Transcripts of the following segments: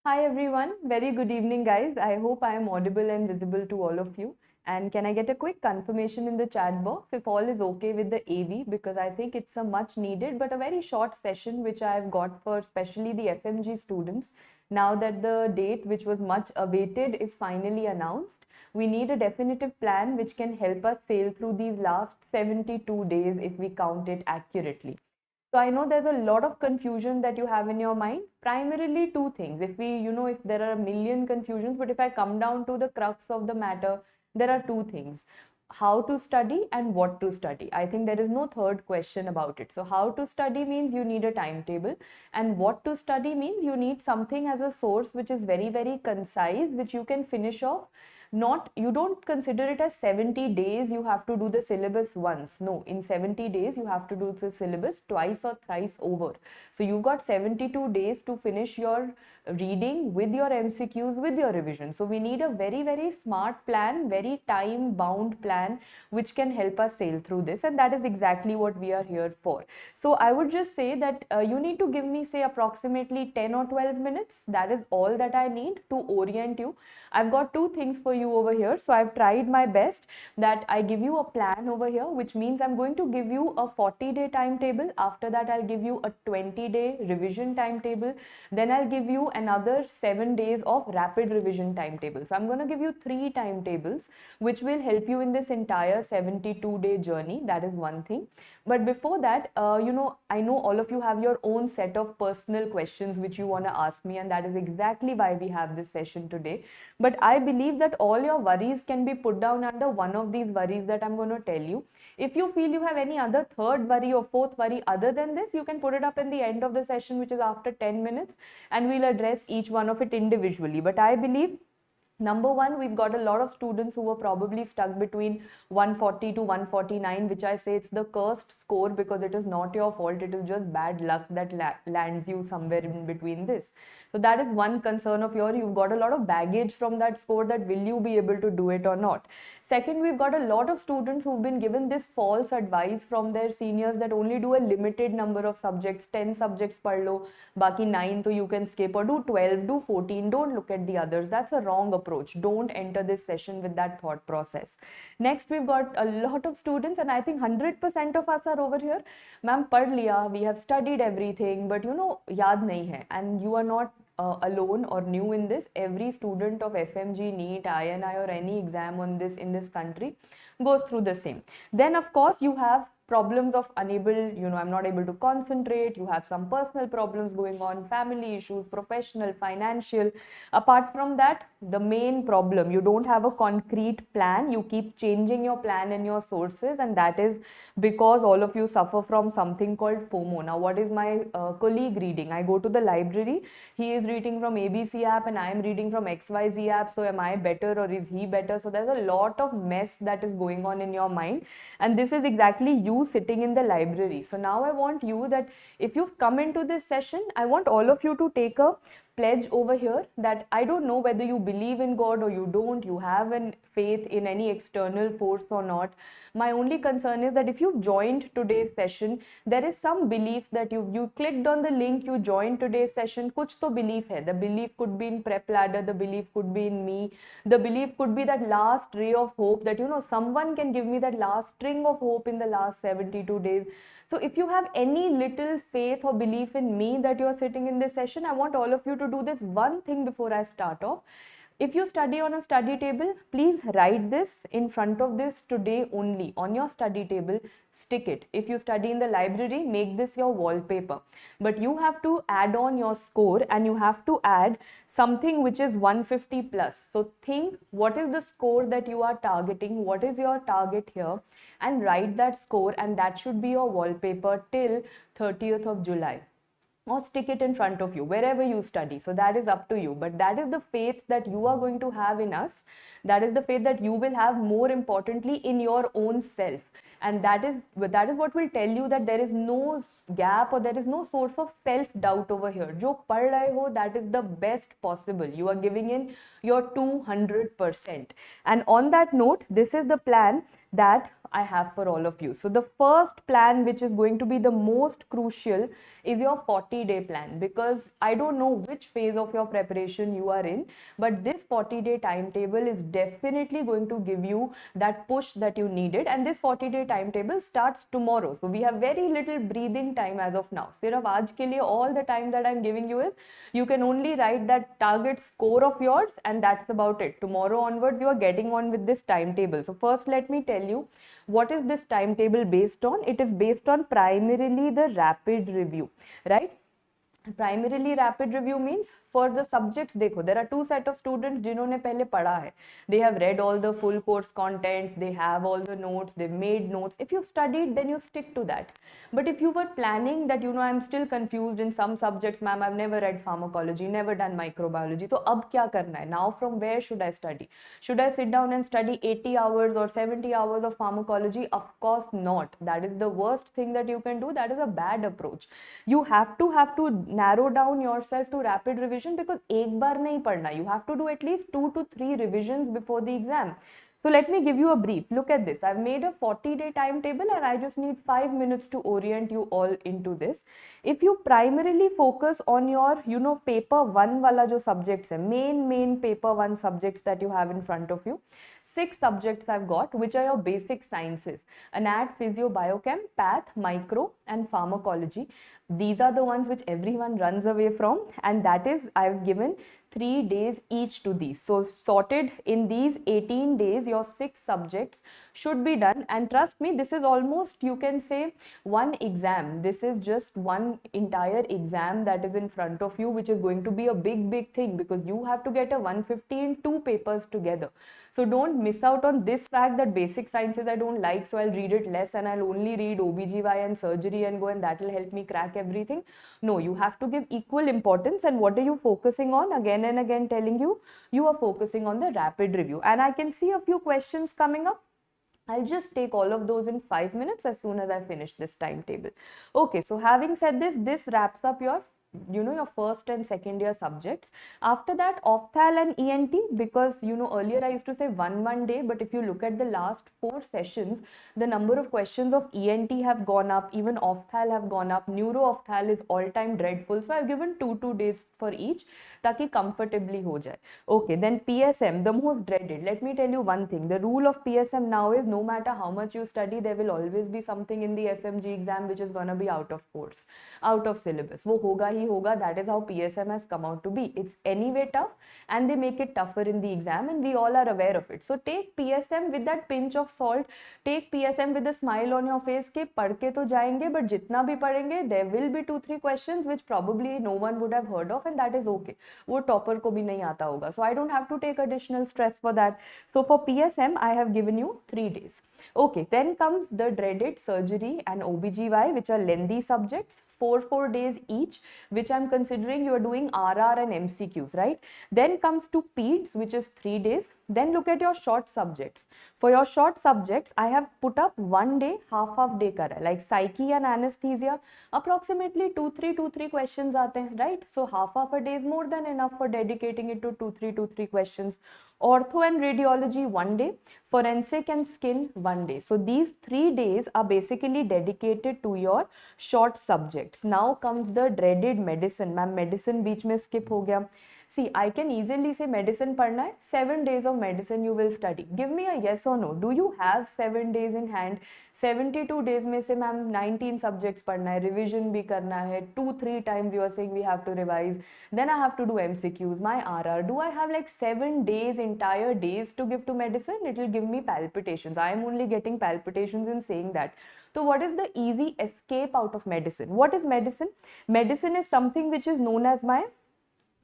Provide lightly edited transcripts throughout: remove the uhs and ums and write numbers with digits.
Hi everyone, very good evening guys. I hope I am audible and visible to all of you. And can I get a quick confirmation in the chat box if all is okay with the AV, because I think it's a much needed but a very short session which I've got for especially the FMG students. Now that the date which was much awaited is finally announced, we need a definitive plan which can help us sail through these last 72 days if we count it accurately. So I know there's a lot of confusion that you have in your mind. Primarily two things. If there are a million confusions, but if I come down to the crux of the matter, there are two things. How to study and what to study. I think there is no third question about it. So how to study means you need a timetable, and what to study means you need something as a source which is very, very concise, which you can finish off. Not, you don't consider it as 70 days you have to do the syllabus once. No, in 70 days you have to do the syllabus twice or thrice over. So you've got 72 days to finish your reading with your MCQs, with your revision. So we need a very, very smart plan, very time bound plan which can help us sail through this, and that is exactly what we are here for. So I would just say that you need to give me, say, approximately 10 or 12 minutes. That is all that I need to orient you. I've got two things for you over here. So I've tried my best that I give you a plan over here, which means I'm going to give you a 40-day timetable. After that, I'll give you a 20-day revision timetable. Then I'll give you another 7 days of rapid revision timetable. So I'm going to give you 3 timetables, which will help you in this entire 72-day journey. That is one thing. But before that, I know all of you have your own set of personal questions which you want to ask me, and that is exactly why we have this session today. But I believe that all your worries can be put down under one of these worries that I'm going to tell you. If you feel you have any other third worry or fourth worry other than this, you can put it up in the end of the session, which is after 10 minutes, and we'll address each one of it individually. But I believe number one, we've got a lot of students who were probably stuck between 140 to 149, which I say it's the cursed score because it is not your fault. It is just bad luck that lands you somewhere in between this. So that is one concern of yours. You've got a lot of baggage from that score, that will you be able to do it or not. Second, we've got a lot of students who've been given this false advice from their seniors that only do a limited number of subjects, 10 subjects par lo, baki 9 so you can skip, or do 12, do 14, don't look at the others. That's a wrong approach. Don't enter this session with that thought process. Next, we've got a lot of students, and I think 100% of us are over here. Ma'am, pad liya, we have studied everything, but yaad nahi hai. And you are not alone or new in this. Every student of FMG, NEET, INI, or any exam on this in this country goes through the same. Then, of course, you have problems of I'm not able to concentrate. You have some personal problems going on, family issues, professional, financial. Apart from that, the main problem, you don't have a concrete plan. You keep changing your plan and your sources, and that is because all of you suffer from something called FOMO. Now, what is my colleague reading? I go to the library. He is reading from ABC app and I am reading from XYZ app. So am I better or is he better? So there's a lot of mess that is going on in your mind, and this is exactly you sitting in the library. So now I want you that if you've come into this session, I want all of you to take a pledge over here that I don't know whether you believe in God or you don't, you have an faith in any external force or not. My only concern is that if you've joined today's session, there is some belief that you clicked on the link, you joined today's session, kuch to belief hai. The belief could be in Prepladder, the belief could be in me, the belief could be that last ray of hope that someone can give me that last string of hope in the last 72 days. So if you have any little faith or belief in me that you are sitting in this session, I want all of you to do this one thing before I start off. If you study on a study table, please write this in front of this today only on your study table, stick it. If you study in the library, make this your wallpaper. But you have to add on your score and you have to add something which is 150 plus. So think what is the score that you are targeting, what is your target here, and write that score, and that should be your wallpaper till 30th of July. Or stick it in front of you wherever you study. So that is up to you, but that is the faith that you are going to have in us. That is the faith that you will have, more importantly, in your own self, and that is what will tell you that there is no gap or there is no source of self doubt over here. Jo pad rahe ho, that is the best possible. You are giving in your 200%. And on that note, this is the plan that I have for all of you. So the first plan, which is going to be the most crucial, is your 40-day plan, because I don't know which phase of your preparation you are in, but this 40-day timetable is definitely going to give you that push that you needed. And this 40-day timetable starts tomorrow. So we have very little breathing time as of now. Sirf aaj ke liye all the time that I'm giving you is you can only write that target score of yours, and that's about it. Tomorrow onwards, you are getting on with this timetable. So first, let me tell you, what is this timetable based on? It is based on primarily the rapid review, right? Primarily rapid review means for the subjects, देखो, there are two set of students जिन्होंने पहले पढ़ा है. They have read all the full course content, they have all the notes, they made notes. If you studied, then you stick to that. But if you were planning that, you know, I'm still confused in some subjects, ma'am, I've never read pharmacology, never done microbiology, तो अब क्या करना है? Now from where should I study? Should I sit down and study 80 hours or 70 hours of pharmacology? Of course not. That is the worst thing that you can do. That is a bad approach. You have to narrow down yourself to rapid revision, because एक बार नहीं पढ़ना. You have to do at least 2 to 3 revisions before the exam. So let me give you a brief. Look at this. I've made a 40-day timetable and I just need 5 minutes to orient you all into this. If you primarily focus on your, you know, paper 1 wala jo subjects hai, main paper 1 subjects that you have in front of you, 6 subjects I've got, which are your basic sciences: anat, physio, biochem, path, micro, and pharmacology. These are the ones which everyone runs away from, and that is, I've given 3 days each to these. So sorted in these 18 days, your 6 subjects should be done. And trust me, this is almost, you can say, one exam. This is just one entire exam that is in front of you, which is going to be a big thing, because you have to get a 150 in 2 papers together. So don't miss out on this fact that basic sciences I don't like, so I'll read it less and I'll only read OBGY and surgery and go, and that will help me crack everything. No, you have to give equal importance. And what are you focusing on? Again and again telling you, you are focusing on the rapid review. And I can see a few questions coming up. I'll just take all of those in 5 minutes as soon as I finish this timetable. Okay, so having said this, this wraps up your, you know, your first and second year subjects. After that, Ophthal and ENT, because, you know, earlier I used to say one day, but if you look at the last 4 sessions, the number of questions of ENT have gone up, even Ophthal have gone up. Neuro Ophthal is all time dreadful, so I've given 2 days for each, ताकि comfortably हो जाए. Okay, then PSM, the most dreaded. Let me tell you one thing. The rule of PSM now is, no matter how much you study, there will always be something in the FMGE exam which is gonna be out of course, out of syllabus. वो होगा ही होगा. That is how PSM has come out to be. It's anyway tough, and they make it tougher in the exam, and we all are aware of it. So take PSM with that pinch of salt. Take PSM with a smile on your face के पढ़ के तो जाएंगे, but जितना भी पढ़ेंगे, there will be 2-3 questions which probably no one would have heard of, and that is okay. वो topper को भी नहीं आता होगा. So I don't have to take additional stress for that. So for PSM, I have given you 3 days. Okay, then comes the dreaded surgery and OBGY, which are lengthy subjects, 4 days each, which I'm considering you are doing RR and MCQs, right? Then comes to PEDS, which is 3 days. Then look at your short subjects. For your short subjects, I have put up 1 day, half day kara, like psyche and anesthesia, approximately 2-3 questions aate hain, right? So half a day is more than enough for dedicating it to 2-3 questions. Ortho and radiology 1 day, forensic and skin 1 day. So these 3 days are basically dedicated to your short subjects. Now comes the dreaded medicine. Ma'am, medicine बीच में skip हो गया. See, I can easily say medicine पढ़ना है, 7 days of medicine you will study. Give me a yes or no. Do you have 7 days in hand? 72 days में से ma'am 19 subjects पढ़ना है, revision भी करना है, 2-3 times you are saying we have to revise, then I have to do MCQs, my RR. Do I have like 7 days, entire days to give to medicine? It will give me palpitations. I am only getting palpitations in saying that. So what is the easy escape out of medicine? What is medicine? Medicine is something which is known as my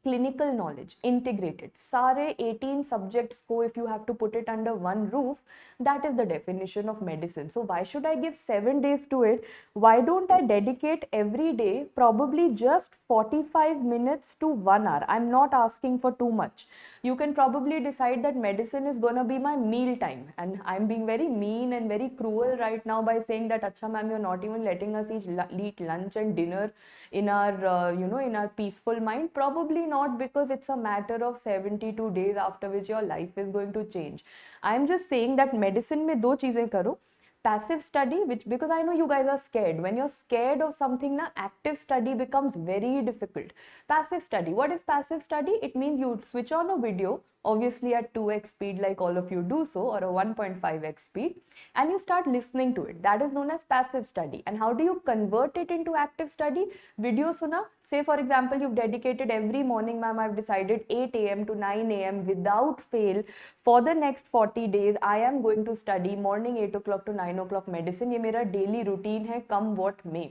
clinical knowledge, integrated. सारे 18 subjects को, if you have to put it under one roof, that is the definition of medicine. So why should I give 7 days to it? Why don't I dedicate every day probably just 45 minutes to 1 hour? I'm not asking for too much. You can probably decide that medicine is gonna be my meal time, and I'm being very mean and very cruel right now by saying that, acha ma'am, you're not even letting us eat lunch and dinner in our in our peaceful mind. Probably not, because it's a matter of 72 days after which your life is going to change. I'm just saying that medicine में 2 चीजें करो. passive study, which, because I know you guys are scared. When you're scared of something, na, active study becomes very difficult. Passive study, what is passive study? It means you switch on a video, obviously at 2x speed like all of you do so, or a 1.5x speed, and you start listening to it. That is known as passive study. And how do you convert it into active study? Video suna, say for example you've dedicated every morning, ma'am, I've decided 8 a.m. to 9 a.m. without fail for the next 40 days I am going to study morning 8 o'clock to 9 o'clock medicine. ये मेरा daily routine है, come what may.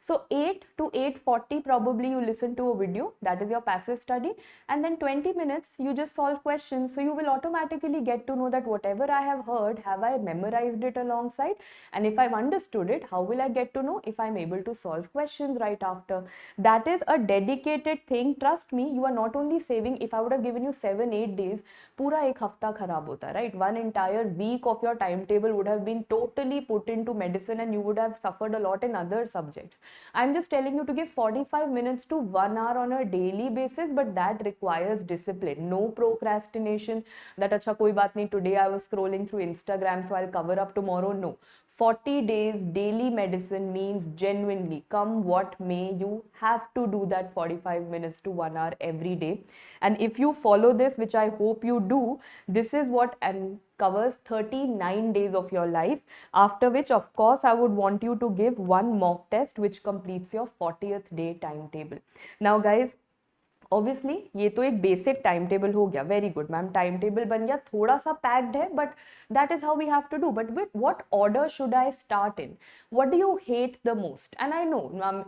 So 8 to 8:40 probably you listen to a video, that is your passive study, and then 20 minutes you just solve questions. So you will automatically get to know that whatever I have heard, have I memorized it alongside, and if I've understood it, how will I get to know if I'm able to solve questions right after. That is a dedicated thing. Trust me, you are not only saving, if I would have given you 7-8 days, पूरा एक हफ्ता खराब होता, right? One entire week of your timetable would have been totally put into medicine and you would have suffered a lot in other subjects. I'm just telling you to give 45 minutes to 1 hour on a daily basis, but that requires discipline. No procrastination, that acha koi baat nahi, today I was scrolling through Instagram so I'll cover up tomorrow. No. 40 days daily medicine means genuinely, come what may, you have to do that 45 minutes to 1 hour every day. And if you follow this, which I hope you do, this is what and covers 39 days of your life, after which of course I would want you to give one mock test which completes your 40th day timetable. Now guys, obviously ये तो एक basic time table हो गया, very good ma'am, time table बन गया, थोड़ा सा packed है, but that is how we have to do. But with what order should I start in? What do you hate the most? And I know,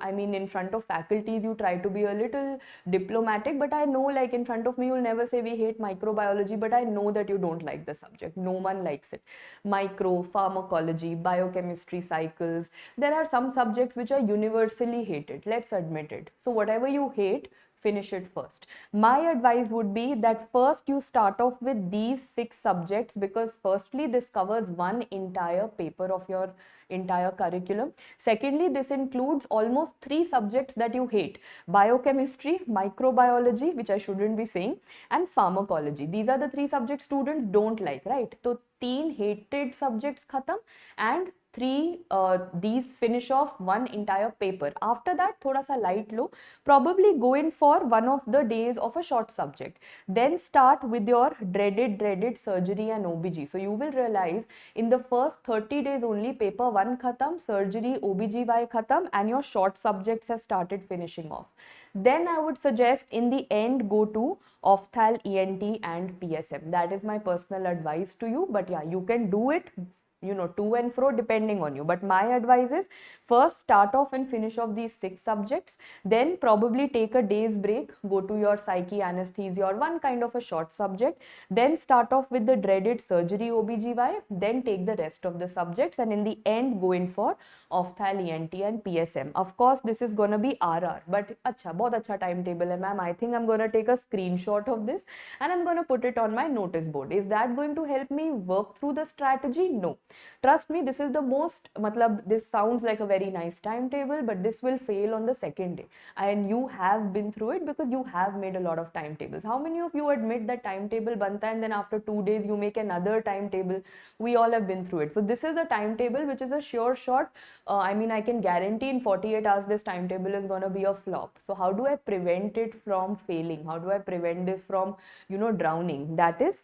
I mean in front of faculties you try to be a little diplomatic, but I know like in front of me you'll never say we hate microbiology, but I know that you don't like the subject. No one likes it. Micro, pharmacology, biochemistry cycles, there are some subjects which are universally hated, let's admit it. So whatever you hate, finish it first. My advice would be that first you start off with these 6 subjects, because firstly this covers one entire paper of your entire curriculum. Secondly, this includes almost 3 subjects that you hate: biochemistry, microbiology, which I shouldn't be saying, and pharmacology. These are the 3 subjects students don't like, right? So 3 hated subjects khatam, and 3 these finish off one entire paper. After that thoda sa light low, probably go in for one of the days of a short subject, then start with your dreaded surgery and OBG. So you will realize in the first 30 days only paper 1 khatam, surgery, OBGY khatam, and your short subjects have started finishing off. Then I would suggest in the end go to Ophthal, ENT and PSM. That is my personal advice to you, but yeah, you can do it, you know, to and fro depending on you. But my advice is first start off and finish off these 6 subjects, then probably take a day's break, go to your psyche, anesthesia, or one kind of a short subject, then start off with the dreaded surgery, OBGY, then take the rest of the subjects, and in the end go in for Ophthal, ENT and PSM. Of course this is going to be RR, but acha, bahut acha timetable hai ma'am, I think I'm going to take a screenshot of this and I'm going to put it on my notice board. Is that going to help me work through the strategy? No. Trust me, this is the most, matlab, this sounds like a very nice timetable, but this will fail on the second day, and you have been through it because you have made a lot of timetables. How many of you admit that timetable banta and then after 2 days you make another timetable? We all have been through it. So this is a timetable which is a sure shot. I mean, I can guarantee in 48 hours this timetable is going to be a flop. So how do I prevent it from failing? How do I prevent this from, you know, drowning? That is,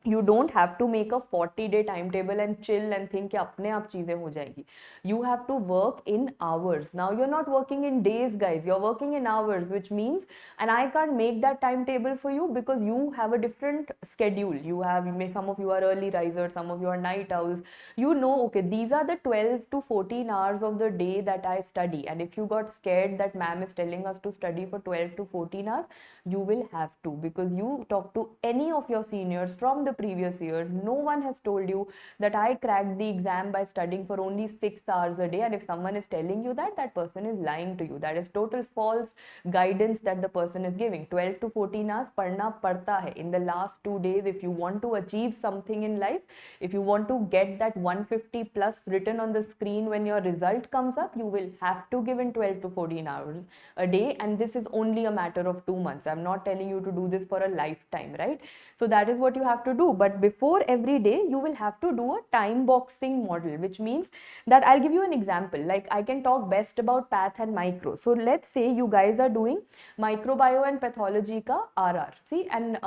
you don't have to make a 40-day timetable and chill and think कि अपने आप चीजें हो जाएगी. You have to work in hours. Now you're not working in days, guys. You're working in hours, which means, and I can't make that timetable for you because you have a different schedule. You have, some of you are early risers, some of you are night owls. You know, okay, these are the 12 to 14 hours of the day that I study. And if you got scared that ma'am is telling us to study for 12 to 14 hours, you will have to, because you talk to any of your seniors from the previous year, no one has told you that I cracked the exam by studying for only 6 hours a day. And if someone is telling you that, that person is lying to you. That is total false guidance that the person is giving. 12 to 14 hours padna padta hai in the last 2 days. If you want to achieve something in life, if you want to get that 150 plus written on the screen when your result comes up, you will have to give in 12 to 14 hours a day. And this is only a matter of 2 months. I'm not telling you to do this for a lifetime, right? So that is what you have have to do, but before every day you will have to do a time boxing model, which means that I'll give you an example. Like I can talk best about path and micro. So let's say you guys are doing microbiome and pathology ka RR. See, and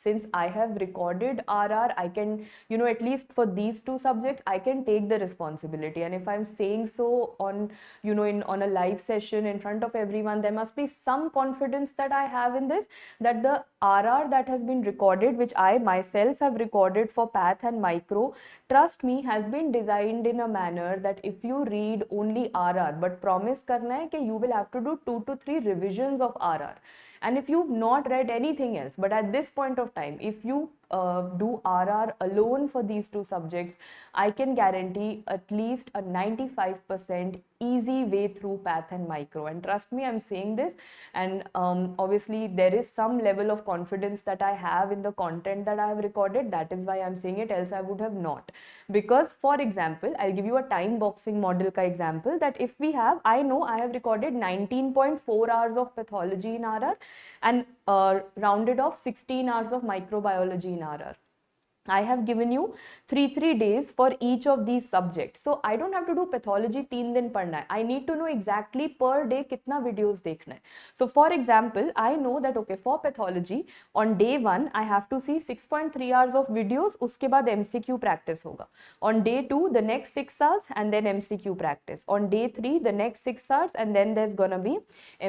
since I have recorded RR, I can, you know, at least for these two subjects, I can take the responsibility. And if I'm saying so on, you know, on a live session in front of everyone, there must be some confidence that I have in this, that the RR that has been recorded, which I myself have recorded for path and micro, trust me, has been designed in a manner that if you read only RR, but promise karna hai कि you will have to do 2 to 3 revisions of RR. And if you've not read anything else, but at this point of time, if you do RR alone for these two subjects, I can guarantee at least a 95% easy way through path and micro. And trust me, I'm saying this, and obviously there is some level of confidence that I have in the content that I have recorded. That is why I'm saying it, else I would have not. Because for example, I'll give you a time boxing model ka example, that if we have, I know I have recorded 19.4 hours of pathology in RR and rounded off 16 hours of microbiology in RR. I have given you 3 days for each of these subjects. So I don't have to do pathology 3 दिन पढ़ना है. I need to know exactly per day कितना videos देखना है. So for example, I know that okay, for pathology on day 1 I have to see 6.3 hours of videos. उसके बाद MCQ practice होगा. On day 2 the next 6 hours and then MCQ practice. On day 3 the next 6 hours and then there's gonna be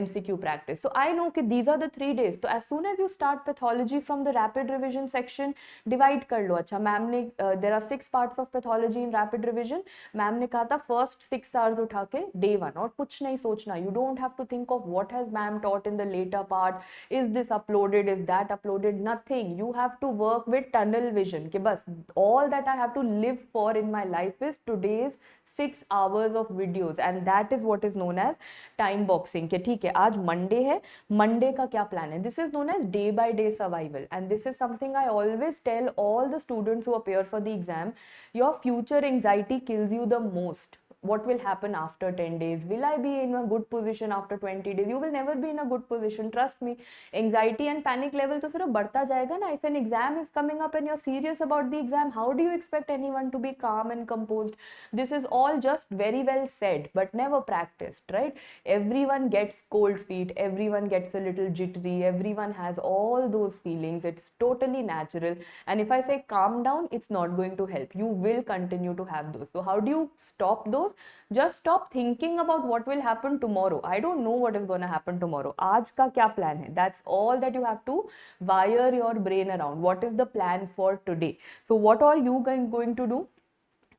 MCQ practice. So I know that these are the 3 days. So as soon as you start pathology from the rapid revision section, divide कर लो. अच्छा ma'am ने there are 6 parts of pathology in rapid revision. Ma'am ने कहा था first 6 hours उठा के day 1 और कुछ नहीं सोचना. You don't have to think of what has ma'am taught in the later part. Is this uploaded? Is that uploaded? Nothing. You have to work with tunnel vision. कि बस all that I have to live for in my life is today's 6 hours of videos, and that is what is known as time boxing. कि ठीक है आज Monday है, Monday का क्या plan है? This is known as day by day survival, and this is something I always tell all the students who appear for the exam. Your future anxiety kills you the most. What will happen after 10 days? Will I be in a good position after 20 days? You will never be in a good position. Trust me. Anxiety and panic level तो सिर्फ बढ़ता जाएगा ना. If an exam is coming up and you're serious about the exam, how do you expect anyone to be calm and composed? This is all just very well said, but never practiced, right? Everyone gets cold feet. Everyone gets a little jittery. Everyone has all those feelings. It's totally natural. And if I say calm down, it's not going to help. You will continue to have those. So how do you stop those? Just stop thinking about what will happen tomorrow. I don't know what is going to happen tomorrow. आज का क्या plan है? That's all that you have to wire your brain around. What is the plan for today? So what are you going to do?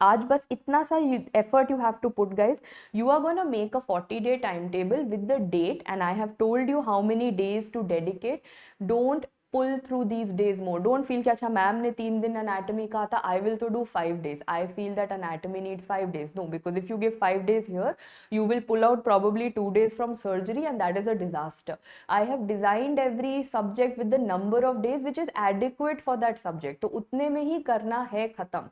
आज बस इतना सा effort you have to put, guys. You are going to make a 40-day timetable with the date, and I have told you how many days to dedicate. Don't pull through these days more. Don't feel कि अच्छा ma'am ने 3 दिन anatomy कहा था, I will to do 5 days. I feel that anatomy needs 5 days. No, because if you give 5 days here, you will pull out probably 2 days from surgery, and that is a disaster. I have designed every subject with the number of days which is adequate for that subject. तो उतने में ही करना है खत्म.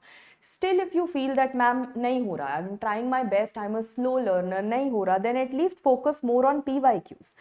Still, if you feel that ma'am नहीं हो रहा, I'm trying my best, I'm a slow learner, नहीं हो रहा, then at least focus more on PYQs.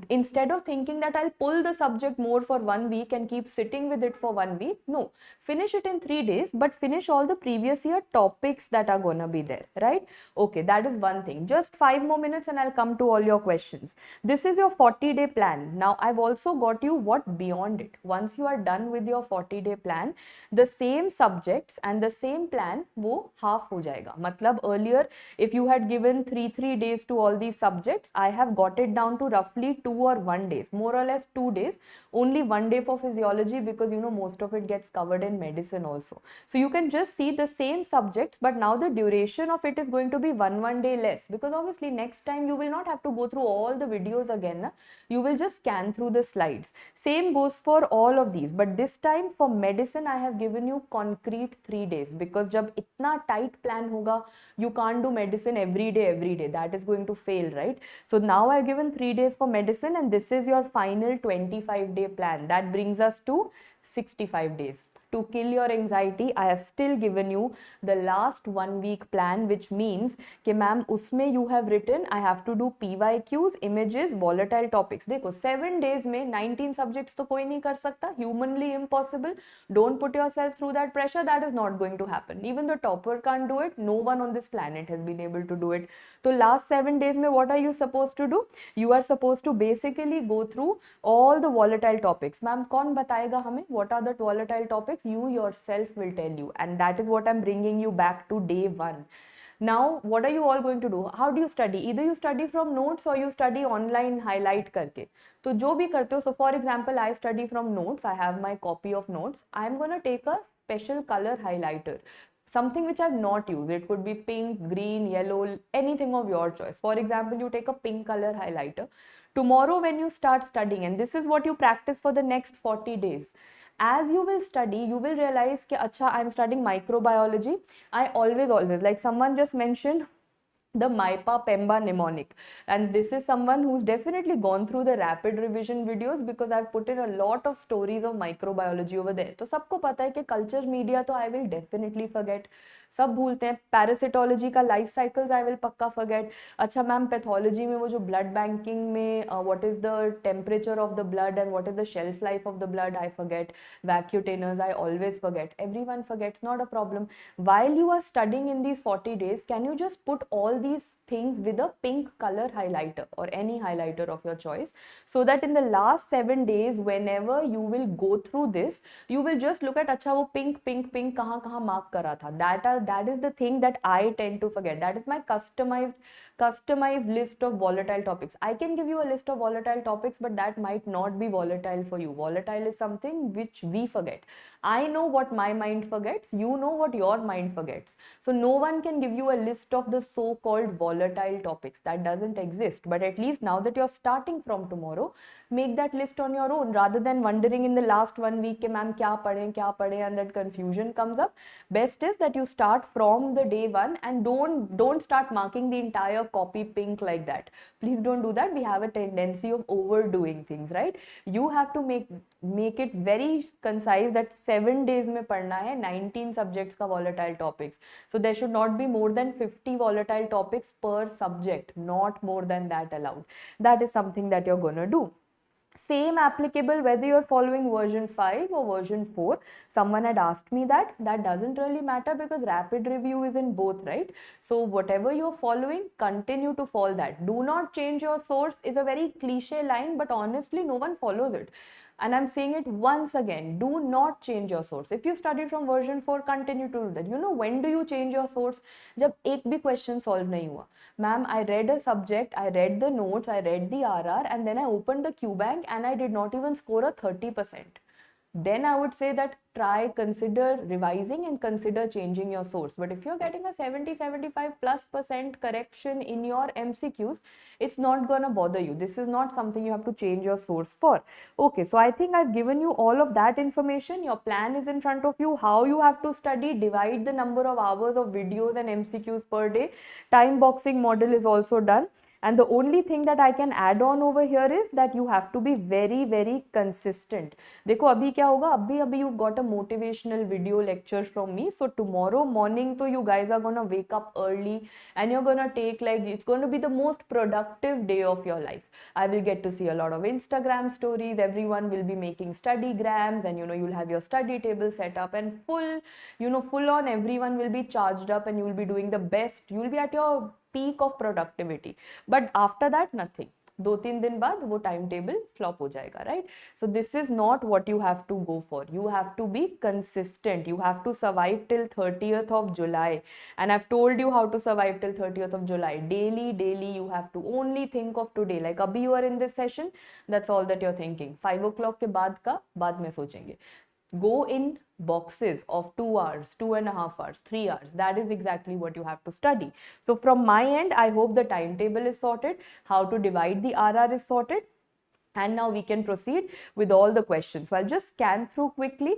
Instead of thinking that I'll pull the subject more for 1 week and keep sitting with it for 1 week, no. Finish it in 3 days, but finish all the previous year topics that are gonna be there, right? Okay, that is one thing. Just 5 more minutes and I'll come to all your questions. This is your 40-day plan. Now, I've also got you what beyond it. Once you are done with your 40-day plan, the same subjects and the same plan वो half हो जाएगा. मतलब earlier if you had given 3 days to all these subjects, I have got it down to roughly 2 or 1 days, more or less 2 days, only 1 day for physiology because you know most of it gets covered in medicine also. So you can just see the same subjects, but now the duration of it is going to be one day less, because obviously next time you will not have to go through all the videos again. Na? You will just scan through the slides. Same goes for all of these, but this time for medicine I have given you concrete 3 days, because जब इतना tight plan होगा, you can't do medicine every day. That is going to fail, right? So now I've given 3 days for medicine, and this is your final 25-day plan. That brings us to 65 days. To kill your anxiety, I have still given you the last 1 week plan, which means कि ma'am उसमें you have written I have to do PYQs, images, volatile topics. देखो 7 days में 19 subjects तो कोई नहीं कर सकता, humanly impossible. Don't put yourself through that pressure, that is not going to happen. Even the topper can't do it, no one on this planet has been able to do it. So last 7 days में what are you supposed to do? You are supposed to basically go through all the volatile topics. Ma'am कौन बताएगा हमें what are the volatile topics? You yourself will tell you, and that is what I'm bringing you back to day 1. Now what are you all going to do? How do you study? Either you study from notes or you study online highlight करके. तो जो भी करते हो, so for example I study from notes, I have my copy of notes. I'm gonna take a special color highlighter, something which I've not used. It could be pink, green, yellow, anything of your choice. For example, you take a pink color highlighter. Tomorrow when you start studying, and this is what you practice for the next 40 days, as you will study, you will realize कि अच्छा, I'm studying microbiology. I always, like someone just mentioned the MIPA Pemba mnemonic, and this is someone who's definitely gone through the rapid revision videos, because I've put in a lot of stories of microbiology over there. तो सबको पता है कि culture media तो I will definitely forget, सब भूलते हैं. Parasitology का लाइफ साइकिल्स आई विल पक्का फॉरगेट. अच्छा मैम पैथोलॉजी में वो जो ब्लड बैंकिंग में what is the temperature of the blood and what is the shelf life of the blood, I forget. Vacutainers I always forget. Everyone forgets, not a problem. While you are studying in these 40 days, can you just put all these things with a pink color highlighter or any highlighter of your choice, so that in the last 7 days whenever you will go through this, you will just look at अच्छा वो pink pink pink कहाँ कहाँ mark करा था. That is the thing that I tend to forget. That is my customized list of volatile topics. I can give you a list of volatile topics, but that might not be volatile for you. Volatile is something which we forget. I know what my mind forgets, you know what your mind forgets. So no one can give you a list of the so-called volatile topics. That doesn't exist. But at least now that you're starting from tomorrow, make that list on your own, rather than wondering in the last 1 week कि ma'am क्या पढ़े, and that confusion comes up. Best is that you start from the day 1 and don't start marking the entire copy pink like that. Please don't do that. We have a tendency of overdoing things, right? You have to make it very concise that 7 days में पढ़ना है 19 subjects का volatile topics. So there should not be more than 50 volatile topics per subject, not more than that allowed. That is something that you're gonna do. Same applicable whether you're following version 5 or version 4. Someone had asked me that. That doesn't really matter because rapid review is in both, right? So whatever you're following, continue to follow that. Do not change your source is a very cliche line, but honestly no one follows it. And I'm saying it once again, do not change your source. If you studied from version 4, continue to do that. You know when do you change your source? जब एक भी question solve नहीं हुआ. Ma'am, I read a subject, I read the notes, I read the RR, and then I opened the Q bank and I did not even score a 30%. Then I would say that consider revising and consider changing your source. But if you're getting a 70-75+% correction in your MCQs, it's not gonna bother you. This is not something you have to change your source for. Okay, so I think I've given you all of that information. Your plan is in front of you, how you have to study, divide the number of hours of videos and MCQs per day. Time boxing model is also done. And the only thing that I can add on over here is that you have to be very, very consistent. देखो अभी क्या होगा, अभी you've got a motivational video lecture from me. So tomorrow morning, so you guys are gonna wake up early and you're gonna take it's going to be the most productive day of your life. I will get to see a lot of Instagram stories. Everyone will be making study grams, and you'll have your study table set up and full on. Everyone will be charged up and you will be doing the best. You will be at your peak of productivity. But after that, nothing. 2-3 दिन बाद वो time table flop हो जाएगा, right? So this is not what you have to go for. You have to be consistent. You have to survive till 30th of July, and I've told you how to survive till 30th of July. Daily you have to only think of today. Like अभी you are in this session, that's all that you're thinking. 5 o'clock के बाद का बाद में सोचेंगे. Go in boxes of 2 hours, 2.5 hours, 3 hours. That is exactly what you have to study. So from my end, I hope the timetable is sorted, how to divide the RR is sorted, and now we can proceed with all the questions. So I'll just scan through quickly.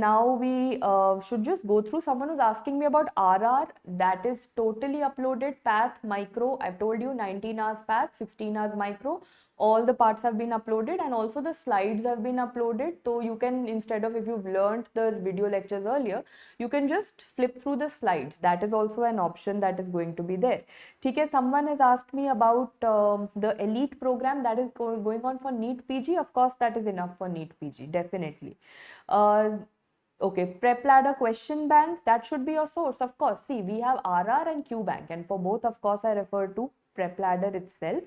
Now we should just go through. Someone was asking me about RR. That is totally uploaded. Path, micro, I've told you 19 hours path, 16 hours micro. all the parts have been uploaded, and also the slides have been uploaded. So you can, instead of, if you've learned the video lectures earlier, you can just flip through the slides. That is also an option that is going to be there. Okay, someone has asked me about the elite program that is going on for NEET PG. Of course, that is enough for NEET PG, definitely. Okay, Prepladder question bank, that should be your source, of course. See, we have RR and Q bank, and for both, of course, I refer to Prepladder itself.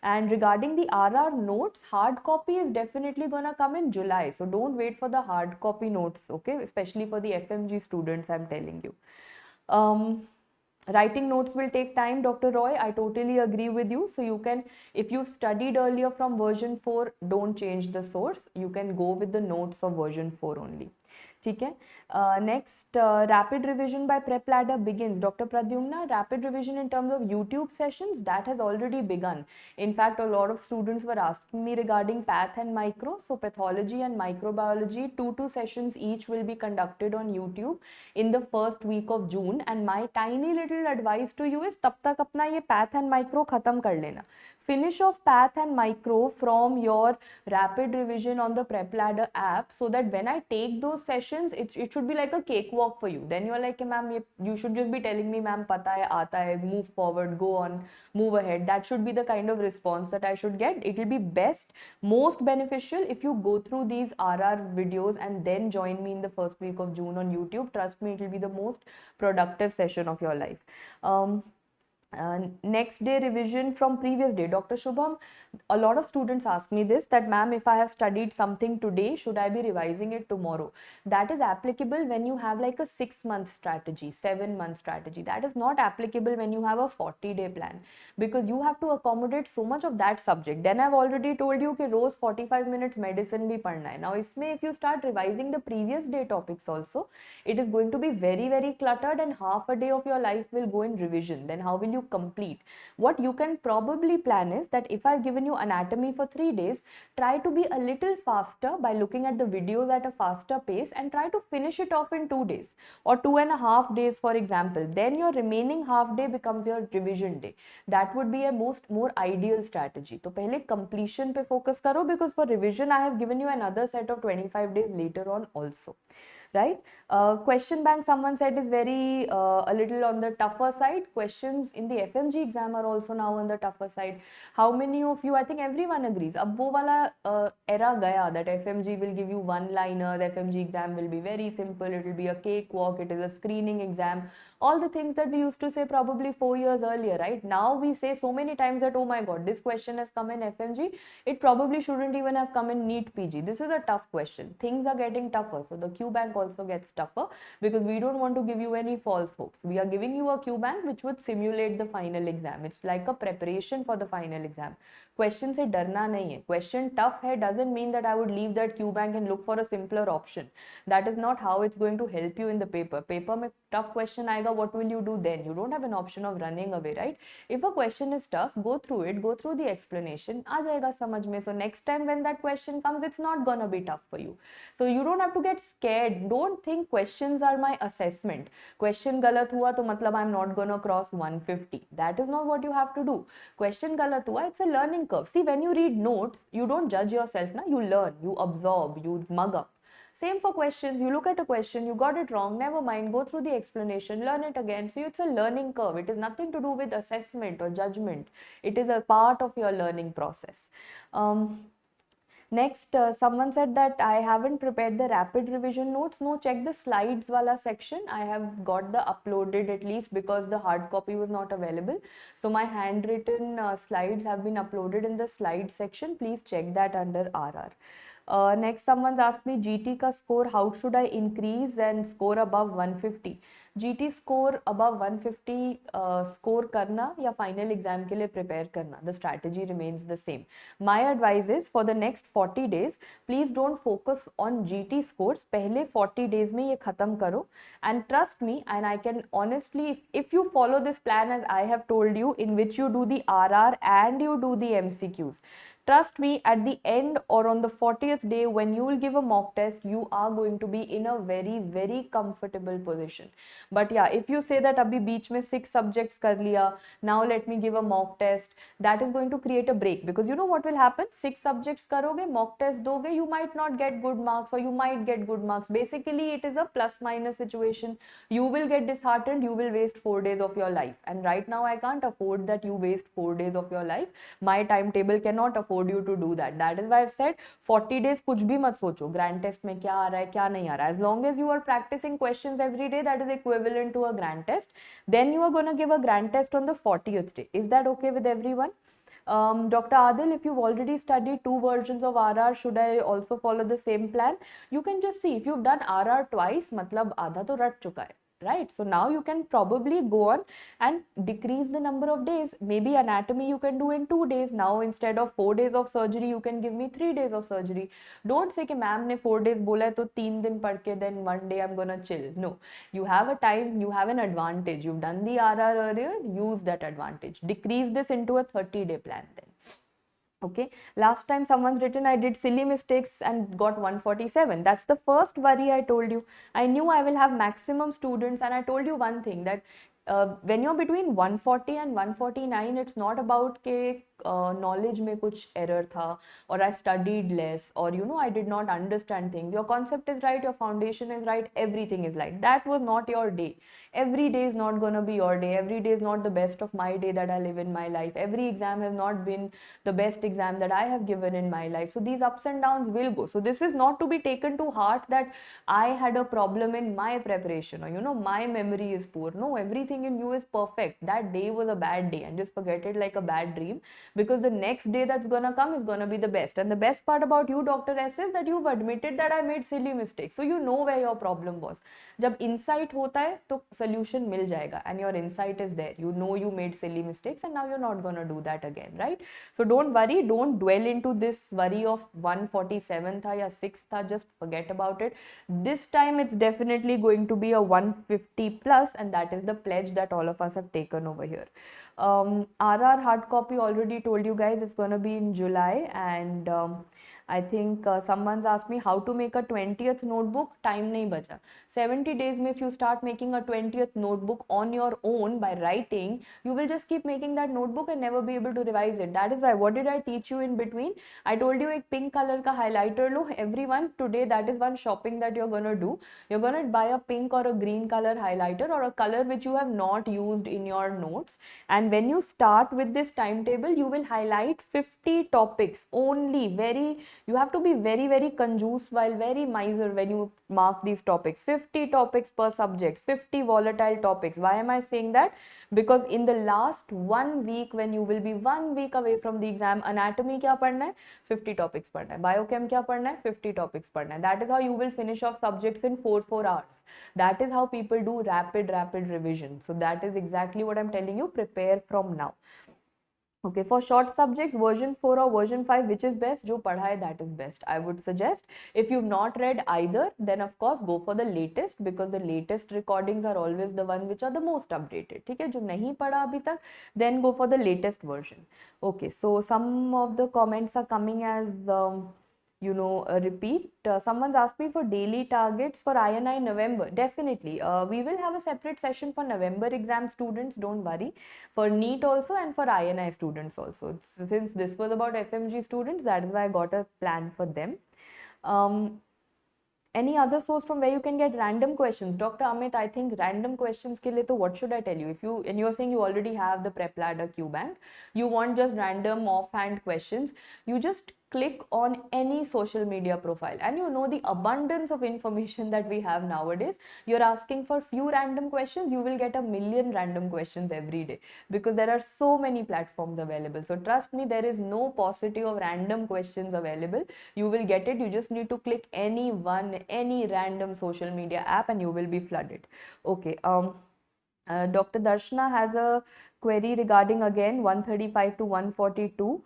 And regarding the RR notes, hard copy is definitely gonna come in July. So don't wait for the hard copy notes, okay? Especially for the FMG students, I'm telling you. Writing notes will take time, Dr. Roy. I totally agree with you. So you can, if you've studied earlier from version 4, don't change the source. You can go with the notes of version 4 only. Okay. Next, rapid revision by Prepladder begins. Dr. Pradyumna, rapid revision in terms of YouTube sessions, that has already begun. In fact, a lot of students were asking me regarding path and micro. So pathology and microbiology, 2 sessions each will be conducted on YouTube in the first week of June. And my tiny little advice to you is, tab tak apna ye path and micro khatam kar lena. Finish off path and micro from your rapid revision on the Prepladder app, so that when I take those sessions, it should be like a cakewalk for you. Then you're like, ma'am, you should just be telling me, ma'am, pata hai, aata hai, move forward, go on, move ahead. That should be the kind of response that I should get. It will be best, most beneficial if you go through these RR videos and then join me in the first week of June on YouTube. Trust me, it will be the most productive session of your life. Next day revision from previous day. Dr. Shubham, a lot of students ask me this, that ma'am, if I have studied something today, should I be revising it tomorrow? That is applicable when you have like a 6-month strategy, 7-month strategy. That is not applicable when you have a 40-day plan, because you have to accommodate so much of that subject. Then I've already told you that rose 45 minutes medicine bhi padhna hai. Now isme, if you start revising the previous day topics also, it is going to be very, very cluttered, and half a day of your life will go in revision. Then how will you complete? What you can probably plan is that if I've given you anatomy for 3 days, try to be a little faster by looking at the videos at a faster pace, and try to finish it off in 2 days or 2.5 days, for example. Then your remaining half day becomes your revision day. That would be a more ideal strategy. So pehle completion pe focus karo, because for revision I have given you another set of 25 days later on also. Right? Question bank, someone said, is very a little on the tougher side. Questions in the FMG exam are also now on the tougher side. How many of you, I think everyone agrees, ab wo wala era gaya that FMG will give you one-liner, the FMG exam will be very simple, it will be a cakewalk, it is a screening exam. All the things that we used to say probably 4 years earlier, right? Now we say so many times that, oh my god, this question has come in FMG, it probably shouldn't even have come in NEET PG. This is a tough question. Things are getting tougher. So the Q bank also gets tougher, because we don't want to give you any false hopes. We are giving you a Q bank which would simulate the final exam. It's like a preparation for the final exam. Question se darna nahi hai. Question tough hai doesn't mean that I would leave that Q bank and look for a simpler option. That is not how it's going to help you in the paper. Paper mein tough question aayega, what will you do then? You don't have an option of running away, right? If a question is tough, go through it, go through the explanation, aa jayega samajh mein. So next time when that question comes, it's not gonna be tough for you. So you don't have to get scared. Don't think questions are my assessment. Question galat hua to matlab I'm not gonna cross 150. That is not what you have to do. Question galat hua, it's a learning curve. See, when you read notes, you don't judge yourself, na? You learn, you absorb, you mug up. Same for questions. You look at a question, you got it wrong, never mind, go through the explanation, learn it again. So it's a learning curve. It is nothing to do with assessment or judgment. It is a part of your learning process. Next, someone said that I haven't prepared the rapid revision notes. No, check the slides wala section. I have got the uploaded, at least because the hard copy was not available. So my handwritten slides have been uploaded in the slide section. Please check that under RR. Next, someone's asked me GT ka score, how should I increase and score above 150? GT score above 150 score karna या final exam के लिए prepare करना. The strategy remains the same. My advice is, for the next 40 days, please don't focus on GT scores. पहले 40 days में ये खत्म करो. And trust me, and I can honestly, if you follow this plan as I have told you, in which you do the RR and you do the MCQs, Trust me, at the end or on the 40th day when you will give a mock test, you are going to be in a very, very comfortable position. But yeah, if you say that abhi beech mein 6 subjects kar liya, now let me give a mock test, that is going to create a break, because you know what will happen, 6 subjects karoge, mock test doge, you might not get good marks or you might get good marks. Basically it is a plus minus situation. You will get disheartened, you will waste 4 days of your life, and right now I can't afford that you waste 4 days of your life. My timetable cannot afford you to do that. That is why I've said 40 days kuch bhi mat socho, grand test mein kya aa raha hai kya nahi aa raha hai. As long as you are practicing questions every day, that is equivalent to a grand test. Then you are going to give a grand test on the 40th day. Is that okay with everyone? Dr. Adil, if you've already studied 2 versions of RR, should I also follow the same plan? You can just see, if you've done RR twice, matlab आधा तो रट चुका है, right? So now you can probably go on and decrease the number of days. Maybe anatomy you can do in 2 days. Now instead of 4 days of surgery, you can give me 3 days of surgery. Don't say कि ma'am ने 4 days बोला है तो 3 दिन पढ़ के then 1 day I'm gonna chill. No, you have a time, you have an advantage. You've done the RR earlier, use that advantage. Decrease this into a 30-day plan then. Okay, last time someone's written I did silly mistakes and got 147. That's the first worry I told you. I knew I will have maximum students, and I told you one thing, that when you're between 140 and 149, it's not about के knowledge में कुछ error था, or I studied less, or you know I did not understand things. Your concept is right, your foundation is right, everything is right. That was not your day. Every day is not gonna be your day. Every day is not the best of my day that I live in my life. Every exam has not been the best exam that I have given in my life. So these ups and downs will go. So this is not to be taken to heart that I had a problem in my preparation, or you know my memory is poor. No, everything in you is perfect. That day was a bad day, and just forget it like a bad dream, because the next day that's gonna come is gonna be the best. And the best part about you, Dr. S, is that you've admitted that I made silly mistakes. So you know where your problem was. जब insight होता है तो solution मिल जाएगा, and your insight is there. You know you made silly mistakes and now you're not gonna do that again, right? So don't worry, don't dwell into this worry of 147 tha ya 6 tha, just forget about it. This time it's definitely going to be a 150 plus, and that is the pledge that all of us have taken over here. RR hard copy, already told you guys, it's going to be in July, and I think someone's asked me how to make a 20th notebook. Time nahi bacha. 70 days mein if you start making a 20th notebook on your own by writing, you will just keep making that notebook and never be able to revise it. That is why, what did I teach you in between? I told you ek pink color ka highlighter lo. Everyone, today that is one shopping that you're gonna do. You're gonna buy a pink or a green color highlighter, or a color which you have not used in your notes. And when you start with this timetable, you will highlight 50 topics only. You have to be very, very conjuice while very miser when you mark these topics. 50 topics per subject, 50 volatile topics. Why am I saying that? Because in the last 1 week, when you will be 1 week away from the exam, anatomy क्या पढ़ना है? 50 topics पढ़ना है. Biochem क्या पढ़ना है? 50 topics पढ़ना है. That is how you will finish off subjects in 4 hours. That is how people do rapid revision. So that is exactly what I'm telling you. Prepare from now. Okay, for short subjects, version 4 or version 5, which is best? Jo padha hai, that is best. I would suggest, if you've not read either, then of course go for the latest, because the latest recordings are always the one which are the most updated. ठीक है, जो नहीं पढ़ा अभी तक, then go for the latest version. Okay, so some of the comments are coming as you know, repeat. Someone's asked me for daily targets for INI November. Definitely. We will have a separate session for November exam students, don't worry. For NEET also, and for INI students also. Since this was about FMG students, that is why I got a plan for them. Any other source from where you can get random questions? Dr. Amit, I think random questions ke liye to what should I tell you? If you, and you're saying you already have the Prepladder Q bank, you want just random offhand questions, you just click on any social media profile, and you know the abundance of information that we have nowadays. You're asking for few random questions, you will get a million random questions every day, because there are so many platforms available. So trust me, there is no paucity of random questions available. You will get it. You just need to click any random social media app and you will be flooded. Okay. Dr. Darshana has a query regarding again 135 to 142.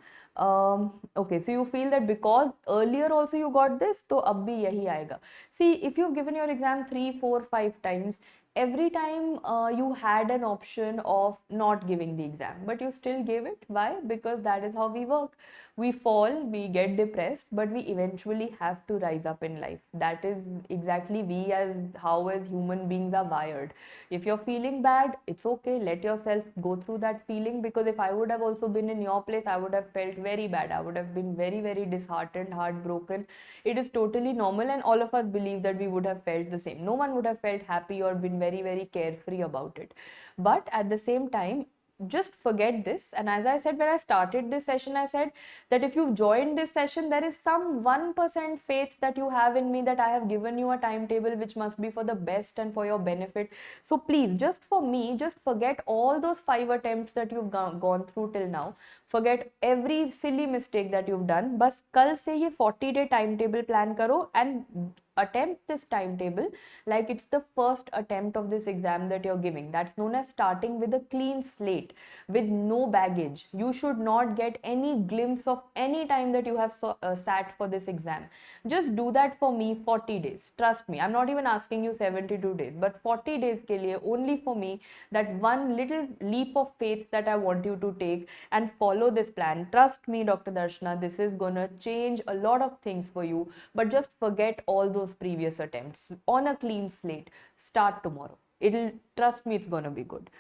Okay, so you feel that because earlier also you got this, तो अब भी यही आएगा. See, if you've given your exam 3, 4, 5 times, every time you had an option of not giving the exam, but you still gave it. Why? Because that is how we work. We fall, we get depressed, but we eventually have to rise up in life. That is exactly we as how as human beings are wired. If you're feeling bad, it's okay, let yourself go through that feeling, because if I would have also been in your place, I would have felt very bad. I would have been very, very disheartened, heartbroken. It is totally normal, and all of us believe that we would have felt the same. No one would have felt happy or been very, very carefree about it. But at the same time, just forget this. And as I said when I started this session, I said that if you've joined this session, there is some 1% faith that you have in me, that I have given you a timetable which must be for the best and for your benefit. So please, just for me, just forget all those 5 attempts that you've gone through till now. Forget every silly mistake that you've done. बस कल से ये 40-day timetable plan करो and attempt this timetable like it's the first attempt of this exam that you're giving. That's known as starting with a clean slate, with no baggage. You should not get any glimpse of any time that you have sat for this exam. Just do that for me 40 days. Trust me, I'm not even asking you 72 days, but 40 days ke liye, only for me, that one little leap of faith that I want you to take and follow this plan. Trust me, Dr. Darshana, this is gonna change a lot of things for you, but just forget all those previous attempts on a clean slate. Start tomorrow. Trust me, it's gonna be good.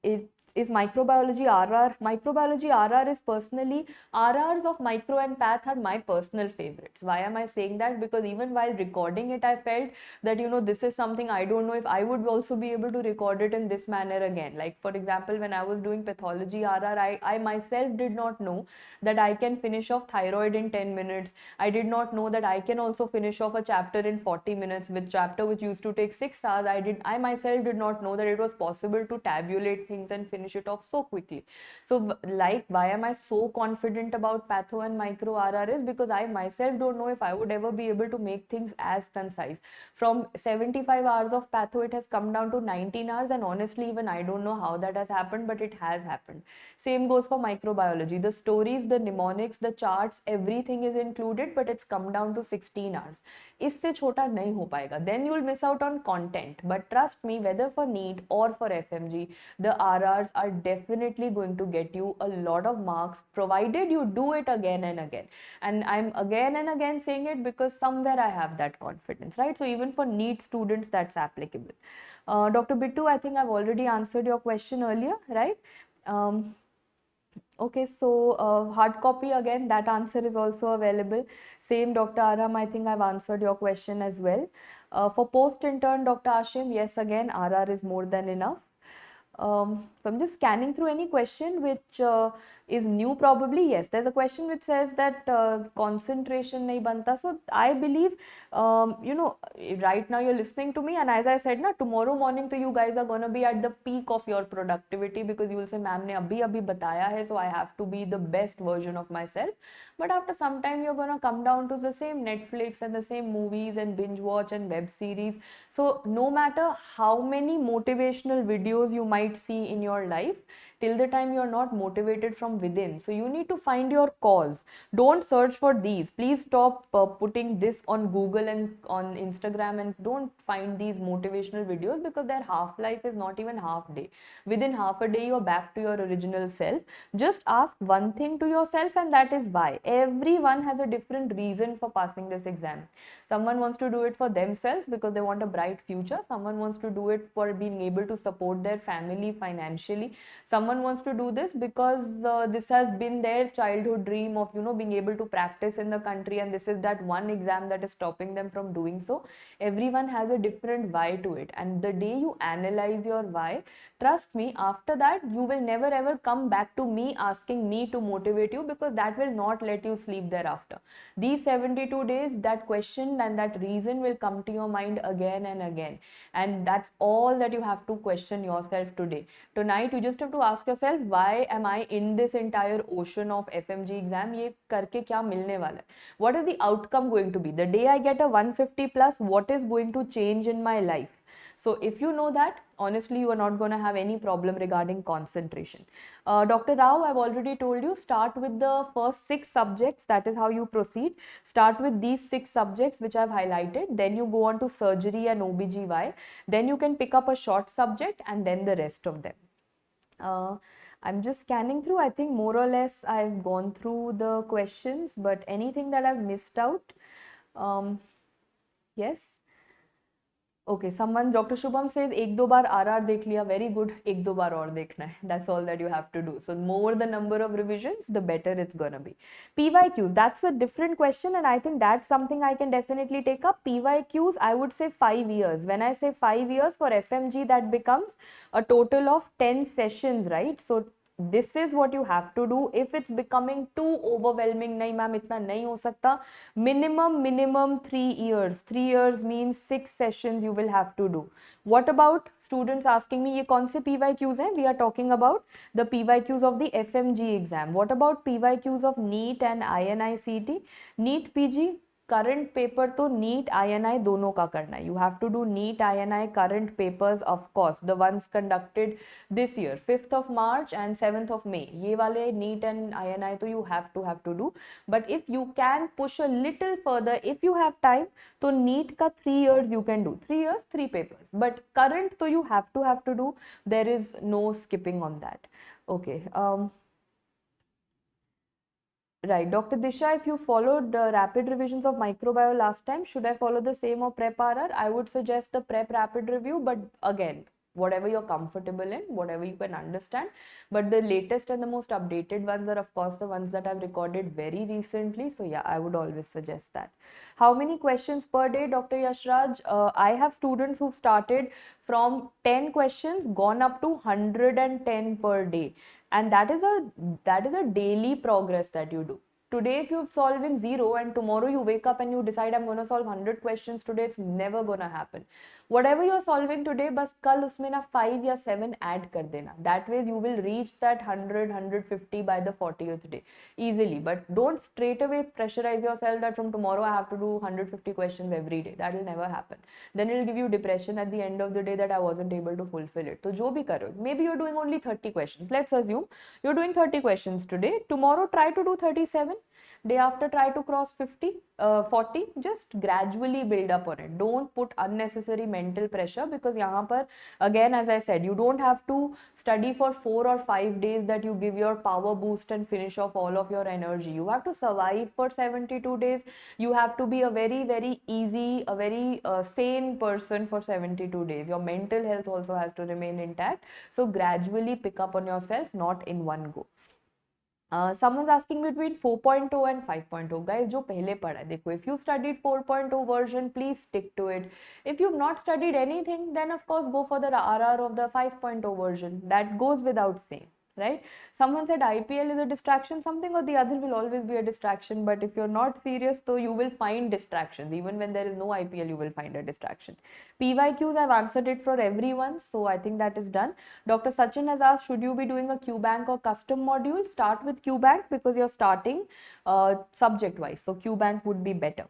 It is microbiology RR. Microbiology RR is personally, RRs of micro and path are my personal favorites. Why am I saying that? Because even while recording it, I felt that, this is something I don't know if I would also be able to record it in this manner again. Like, for example, when I was doing pathology RR, I myself did not know that I can finish off thyroid in 10 minutes. I did not know that I can also finish off a chapter in 40 minutes, with chapter which used to take 6 hours. I myself did not know that it was possible to tabulate things and finish it off so quickly. So like, why am I so confident about patho and micro RR is because I myself don't know if I would ever be able to make things as concise. From 75 hours of patho, it has come down to 19 hours, and honestly, even I don't know how that has happened, but it has happened. Same goes for microbiology. The stories, the mnemonics, the charts, everything is included, but it's come down to 16 hours. इससे छोटा नहीं हो पाएगा. Then you will miss out on content. But trust me, whether for NEET or for FMG, the RRs are definitely going to get you a lot of marks, provided you do it again and again. And I'm again and again saying it because somewhere I have that confidence, right? So even for NEET students, that's applicable. Dr. Bittu, I think I've already answered your question earlier, right? Okay, so hard copy again, that answer is also available. Same, Dr. Aram, I think I've answered your question as well. For post-intern, Dr. Ashim, yes, again, RR is more than enough. So I'm just scanning through any question which is new probably. Yes, there's a question which says that concentration nahi banta. So I believe, right now you're listening to me, and as I said, tomorrow morning to you guys are going to be at the peak of your productivity, because you will say, ma'am ne abhi bataya hai, so I have to be the best version of myself. But after some time, you're going to come down to the same Netflix and the same movies and binge watch and web series. So no matter how many motivational videos you might see in your life, till the time you're not motivated from within. So you need to find your cause. Don't search for these. Please stop putting this on Google and on Instagram, and don't find these motivational videos, because their half-life is not even half day. Within half a day, you're back to your original self. Just ask one thing to yourself, and that is why. Everyone has a different reason for passing this exam. Someone wants to do it for themselves because they want a bright future. Someone wants to do it for being able to support their family financially. Someone wants to do this because this has been their childhood dream of, being able to practice in the country, and this is that one exam that is stopping them from doing so. Everyone has a different why to it, and the day you analyze your why, trust me, after that you will never ever come back to me asking me to motivate you, because that will not let you sleep thereafter. These 72 days, that question and that reason will come to your mind again and again, and that's all that you have to question yourself today. Tonight you just have to ask yourself, why am I in this entire ocean of FMG exam? ये करके क्या मिलने वाला है? What is the outcome going to be? The day I get a 150 plus, what is going to change in my life? So if you know that, honestly, you are not going to have any problem regarding concentration. Dr. Rao, I've already told you, start with the first 6 subjects. That is how you proceed. Start with these 6 subjects which I've highlighted. Then you go on to surgery and OBGY. Then you can pick up a short subject and then the rest of them. I'm just scanning through. I think more or less I've gone through the questions, but anything that I've missed out? Yes. Okay, someone, Dr. Shubham says, एक दो बार RR देख लिया, very good, एक दो बार और देखना है. That's all that you have to do. So more the number of revisions, the better it's gonna be. PYQs, that's a different question, and I think that's something I can definitely take up. PYQs, I would say 5 years. When I say 5 years for FMG, that becomes a total of 10 sessions, right? So this is what you have to do. If it's becoming too overwhelming, nahi ma'am itna nahi ho sakta, minimum 3 years. 3 years means 6 sessions you will have to do. What about students asking me, ye kaun se PYQs hain? We are talking about the PYQs of the FMG exam. What about PYQs of NEET and INI-CET? NEET PG, current paper तो NEET INI दोनों का करना है. You have to do NEET INI current papers of course, the ones conducted this year 5th of March and 7th of May. ये वाले NEET and INI तो you have to do. But if you can push a little further, if you have time, तो NEET का 3 years you can do. 3 years 3 papers. But current तो you have to do. There is no skipping on that. Okay. Right, Dr. Disha, if you followed rapid revisions of microbiome last time, should I follow the same or prep RR? I would suggest the prep rapid review, but again, whatever you're comfortable in, whatever you can understand. But the latest and the most updated ones are, of course, the ones that I've recorded very recently. So yeah, I would always suggest that. How many questions per day, Dr. Yashraj? I have students who've started from 10 questions, gone up to 110 per day. And that is a daily progress that you do. Today, if you're solving 0 and tomorrow you wake up and you decide I'm going to solve 100 questions today, it's never going to happen. Whatever you're solving today, बस कल उसमें ना 5 या 7 add कर देना. That way you will reach that 100, 150 by the 40th day easily. But don't straight away pressurize yourself that from tomorrow I have to do 150 questions every day. That will never happen. Then it will give you depression at the end of the day that I wasn't able to fulfill it. तो जो भी करो, maybe you're doing only 30 questions. Let's assume you're doing 30 questions today. Tomorrow try to do 37. Day after try to cross 50, 40. Just gradually build up on it. Don't put unnecessary mental pressure, because यहाँ पर again, as I said, you don't have to study for 4 or 5 days that you give your power boost and finish off all of your energy. You have to survive for 72 days. You have to be a very, very easy, a very sane person for 72 days. Your mental health also has to remain intact. So gradually pick up on yourself, not in one go. Someone's asking between 4.0 and 5.0. Guys, जो पहले पढ़ा है, देखो, if you've studied 4.0 version, please stick to it. If you've not studied anything, then of course go for the RR of the 5.0 version. That goes without saying, right? Someone said IPL is a distraction. Something or the other will always be a distraction, but if you're not serious, so you will find distractions. Even when there is no IPL, you will find a distraction. PYQs, I've answered it for everyone, so I think that is done. Dr. Sachin has asked, should you be doing a QBank or custom module? Start with QBank because you're starting subject-wise, so QBank would be better.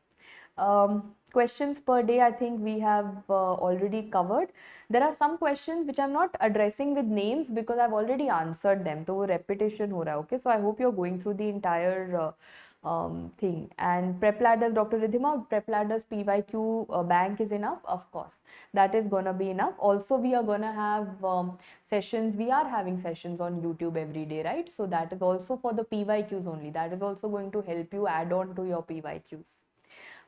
Questions per day, I think we have already covered. There are some questions which I'm not addressing with names because I've already answered them. So repetition ho raha hai, okay? So I hope you're going through the entire thing. And Prepladders, Dr. Ridhima, Prepladders PYQ bank is enough? Of course, that is gonna be enough. Also, we are gonna have sessions. We are having sessions on YouTube every day, right? So that is also for the PYQs only. That is also going to help you add on to your PYQs.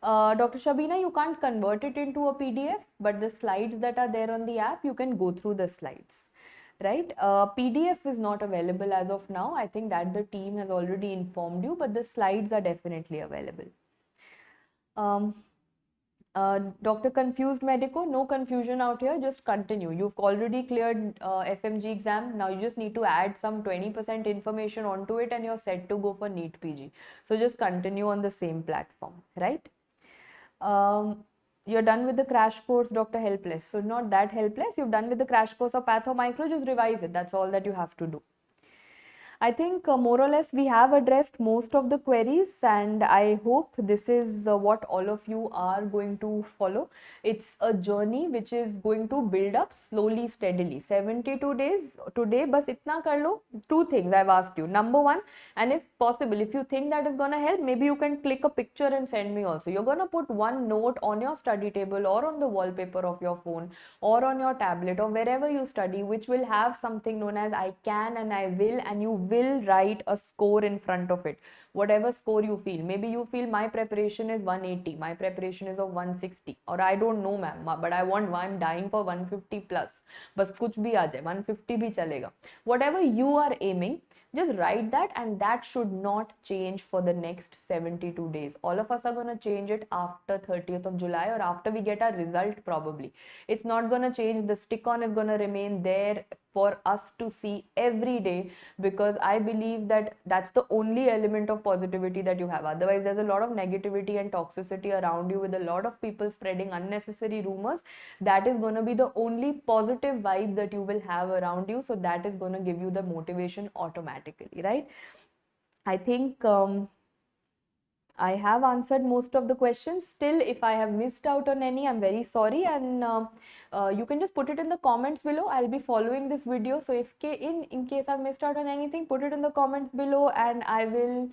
Dr. Shabina, you can't convert it into a PDF, but the slides that are there on the app, you can go through the slides, right? PDF is not available as of now. I think that the team has already informed you, but the slides are definitely available. Dr. Confused Medico, no confusion out here, just continue. You've already cleared FMG exam. Now you just need to add some 20% information onto it and you're set to go for NEET PG. So just continue on the same platform, right? You're done with the crash course, Dr. Helpless. So not that helpless. You've done with the crash course of Patho Micro, just revise it. That's all that you have to do. I think more or less we have addressed most of the queries, and I hope this is what all of you are going to follow. It's a journey which is going to build up slowly, steadily. 72 days today, bas itna kar lo. Two things I've asked you. Number one, and if possible, if you think that is going to help, maybe you can click a picture and send me also. You're going to put one note on your study table or on the wallpaper of your phone or on your tablet or wherever you study, which will have something known as I can and I will, and you will write a score in front of it. Whatever score you feel, maybe you feel my preparation is 180, my preparation is of 160, or I don't know ma'am, but I'm dying for 150 plus, bas kuch bhi aa jaye, 150 bhi chalega. Whatever you are aiming, just write that, and that should not change for the next 72 days. All of us are going to change it after 30th of July or after we get our result probably. It's not going to change. The stick on is going to remain there for us to see every day, because I believe that that's the only element of positivity that you have. Otherwise, there's a lot of negativity and toxicity around you with a lot of people spreading unnecessary rumors. That is going to be the only positive vibe that you will have around you. So that is going to give you the motivation automatically, right? I think I have answered most of the questions. Still, if I have missed out on any, I'm very sorry, and you can just put it in the comments below. I'll be following this video, so if in case I've missed out on anything, put it in the comments below, and I will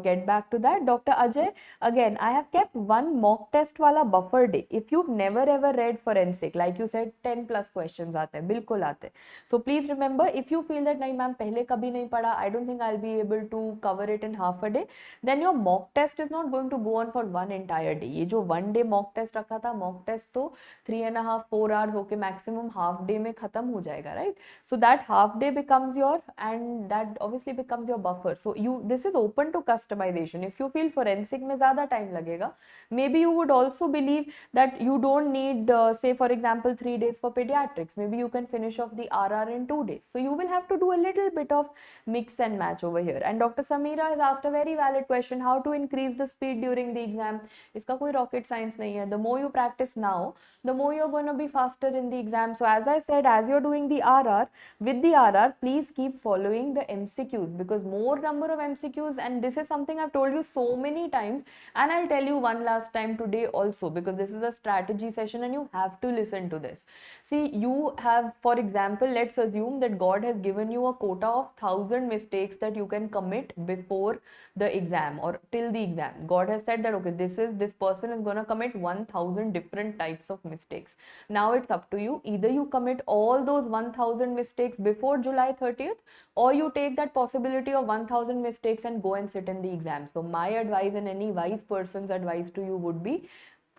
get back to that. Dr. Ajay, again, I have kept one mock test wala buffer day. If you've never ever read forensic, like you said, 10 plus questions aate hain, bilkul aate hain. So please remember, if you feel that nahi ma'am pehle kabhi nahi pada, I don't think I'll be able to cover it in half a day, then your mock test is not going to go on for one entire day. ये जो one day mock test रखा था, mock test तो 3.5-4 hours होके maximum half day में खत्म हो जाएगा, right? So that half day becomes your, and that obviously becomes your buffer. So this is open to customization. If you feel forensic में ज़्यादा time लगेगा, maybe you would also believe that you don't need say for example 3 days for pediatrics. Maybe you can finish off the RR in 2 days. So you will have to do a little bit of mix and match over here. And Dr. Samira has asked a very valid question, how to increase the speed during the exam. इसका कोई rocket science नहीं है. The more you practice now, the more you're going to be faster in the exam. So as I said, as you're doing the RR, with the RR, please keep following the MCQs, because more number of MCQs, and this is something I've told you so many times, and I'll tell you one last time today also, because this is a strategy session and you have to listen to this. See, you have, for example, let's assume that God has given you a quota of 1,000 mistakes that you can commit before the exam or till the exam. God has said that, okay, this person is going to commit 1,000 different types of mistakes. Now it's up to you. Either you commit all those 1,000 mistakes before July 30th, or you take that possibility of 1,000 mistakes and go and sit in the exam. So my advice, and any wise person's advice to you, would be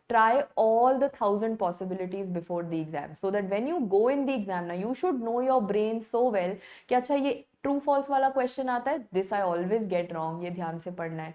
try all the 1,000 possibilities before the exam, so that when you go in the exam, now you should know your brain so well कि अच्छा ये true false वाला question आता है, this I always get wrong, ये ध्यान से पढ़ना है,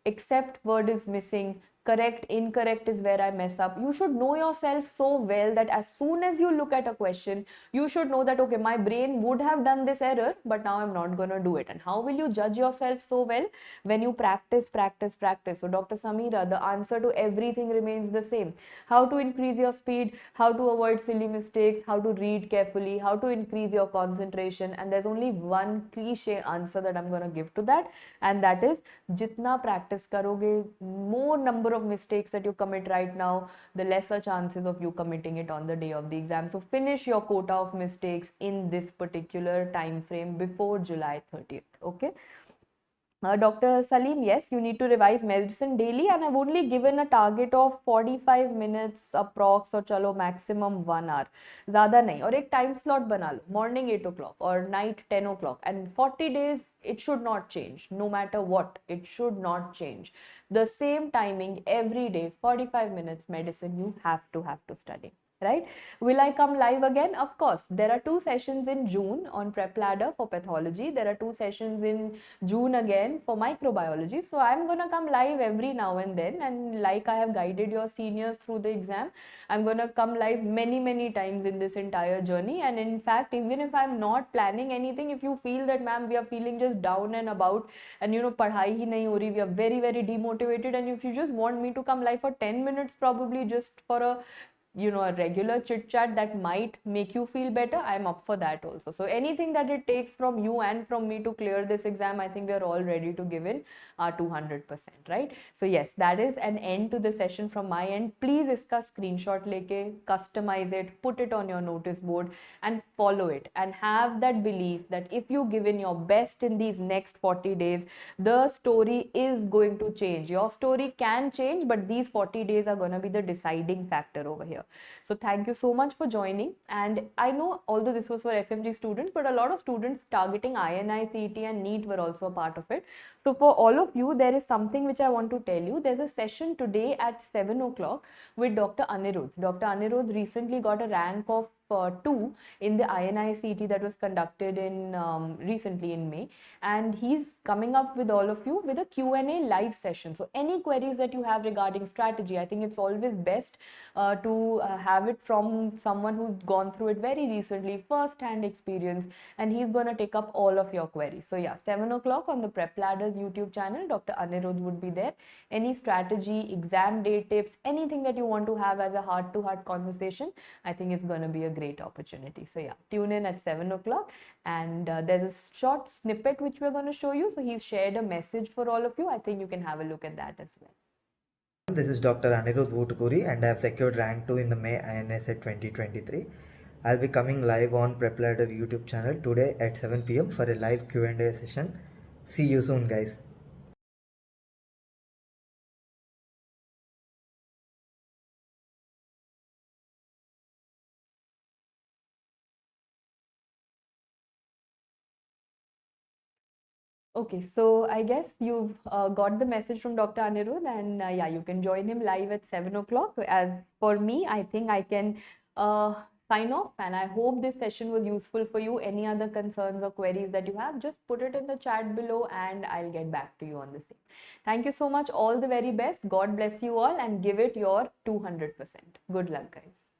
except word is missing, correct, incorrect is where I mess up. You should know yourself so well that as soon as you look at a question, you should know that, okay, my brain would have done this error, but now I'm not going to do it. And how will you judge yourself so well? When you practice, practice, practice. So Dr. Samira, the answer to everything remains the same. How to increase your speed, how to avoid silly mistakes, how to read carefully, how to increase your concentration. And there's only one cliche answer that I'm going to give to that, and that is, jitna practice karoge, more number of mistakes that you commit right now, the lesser chances of you committing it on the day of the exam. So finish your quota of mistakes in this particular time frame before July 30th. Okay. Dr. Salim, yes, you need to revise medicine daily, and I've only given a target of 45 minutes approx, or chalo maximum 1 hour. ज़्यादा नहीं, और एक time slot बना लो, morning 8 o'clock or night 10 o'clock, and 40 days it should not change, no matter what, it should not change. The same timing every day, 45 minutes medicine you have to study. Right? Will I come live again? Of course. There are 2 sessions in June on Prepladder for pathology. There are 2 sessions in June again for microbiology. So I'm going to come live every now and then. And like I have guided your seniors through the exam, I'm going to come live many times in this entire journey. And in fact, even if I'm not planning anything, if you feel that, ma'am, we are feeling just down and about, and padhai hi nahi ho rahi, we are very demotivated, and if you just want me to come live for 10 minutes, probably just for a a regular chit chat that might make you feel better, I'm up for that also. So anything that it takes from you and from me to clear this exam, I think we are all ready to give in our 200%, right? So yes, that is an end to the session from my end. Please iska screenshot leke, customize it, put it on your notice board and follow it, and have that belief that if you give in your best in these next 40 days, the story is going to change. Your story can change, but these 40 days are going to be the deciding factor over here. So thank you so much for joining. And I know, although this was for FMG students, but a lot of students targeting INI-CET and NEET were also a part of it. So for all of you, there is something which I want to tell you. There's a session today at 7 o'clock with Dr. Anirudh. Dr. Anirudh recently got a rank of 2 in the INI-CET that was conducted in recently in May, and he's coming up with all of you with a Q&A live session. So any queries that you have regarding strategy, I think it's always best to have it from someone who's gone through it very recently, first-hand experience, and he's going to take up all of your queries. So yeah, 7 o'clock on the Prepladder's YouTube channel, Dr. Anirudh would be there. Any strategy, exam day tips, anything that you want to have as a heart-to-heart conversation, I think it's going to be a great opportunity. So yeah, tune in at 7 o'clock, and there's a short snippet which we're going to show you. So he's shared a message for all of you. I think you can have a look at that as well. This is Dr. Anirudh Votukuri, and I have secured rank 2 in the May INI-CET 2023. I'll be coming live on Prepladder YouTube channel today at 7 p.m. for a live Q&A session. See you soon, guys. Okay, so I guess you've got the message from Dr. Anirudh, and yeah, you can join him live at 7 o'clock. As for me, I think I can sign off, and I hope this session was useful for you. Any other concerns or queries that you have, just put it in the chat below and I'll get back to you on the same. Thank you so much. All the very best. God bless you all, and give it your 200%. Good luck, guys.